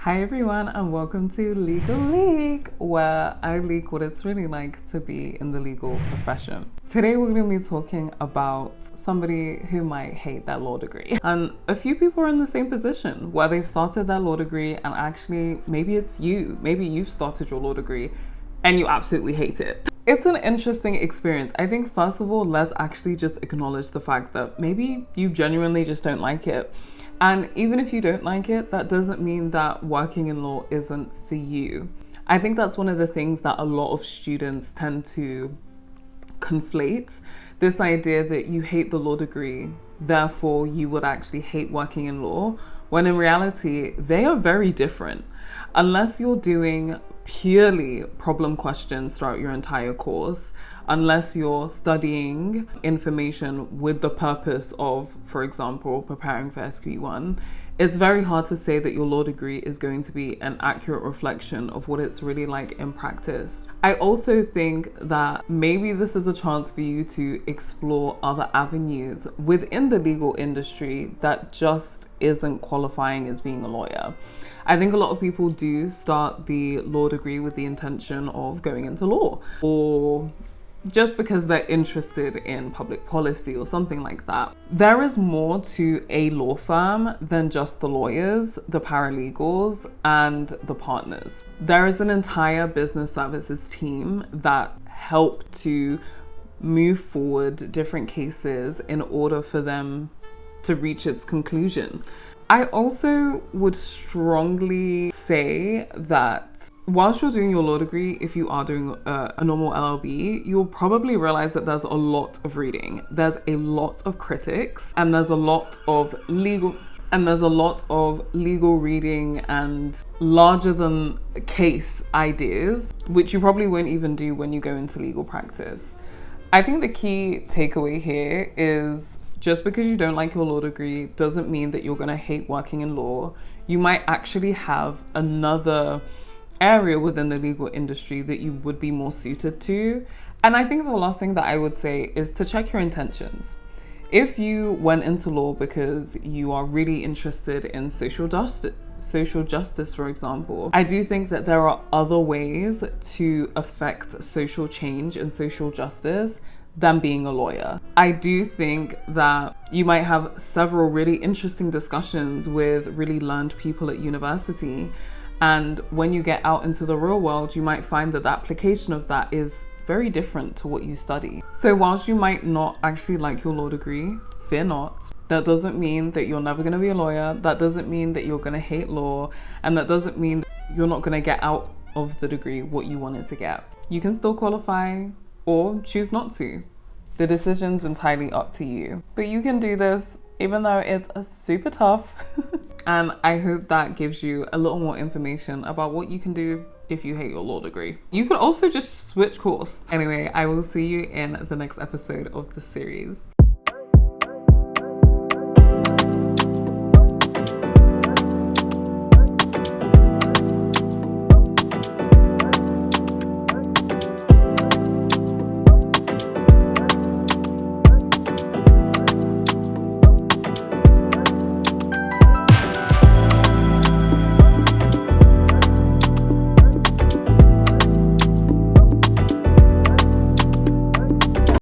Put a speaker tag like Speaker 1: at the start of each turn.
Speaker 1: Hi everyone and welcome to Legal League, where I leak what it's really like to be in the legal profession. Today we're going to be talking about somebody who might hate their law degree. And a few people are in the same position where they've started their law degree and actually maybe it's you. Maybe you've started your law degree and you absolutely hate it. It's an interesting experience. I think first of all, let's actually just acknowledge the fact that maybe you genuinely just don't like it. And even if you don't like it, that doesn't mean that working in law isn't for you. I think that's one of the things that a lot of students tend to conflate. This idea that you hate the law degree, therefore you would actually hate working in law, when in reality, they are very different. Unless you're doing purely problem questions throughout your entire course, unless you're studying information with the purpose of, for example, preparing for SQ1, it's very hard to say that your law degree is going to be an accurate reflection of what it's really like in practice. I also think that maybe this is a chance for you to explore other avenues within the legal industry that just isn't qualifying as being a lawyer. I think a lot of people do start the law degree with the intention of going into law, or just because they're interested in public policy or something like that. There is more to a law firm than just the lawyers, the paralegals, and the partners. There is an entire business services team that help to move forward different cases in order for them to reach its conclusion. I also would strongly say that whilst you're doing your law degree, if you are doing a normal LLB, you'll probably realize that there's a lot of reading. There's a lot of critics, and there's a lot of legal reading and larger than case ideas, which you probably won't even do when you go into legal practice. I think the key takeaway here is just because you don't like your law degree doesn't mean that you're going to hate working in law. You might actually have another area within the legal industry that you would be more suited to. And I think the last thing that I would say is to check your intentions. If you went into law because you are really interested in social justice, for example, I do think that there are other ways to affect social change and social justice than being a lawyer. I do think that you might have several really interesting discussions with really learned people at university. And when you get out into the real world, you might find that the application of that is very different to what you study. So whilst you might not actually like your law degree, fear not. That doesn't mean that you're never going to be a lawyer. That doesn't mean that you're going to hate law. And that doesn't mean you're not going to get out of the degree what you wanted to get. You can still qualify or choose not to. The decision's entirely up to you. But you can do this even though it's super tough. And I hope that gives you a little more information about what you can do if you hate your law degree. You could also just switch course. Anyway, I will see you in the next episode of the series.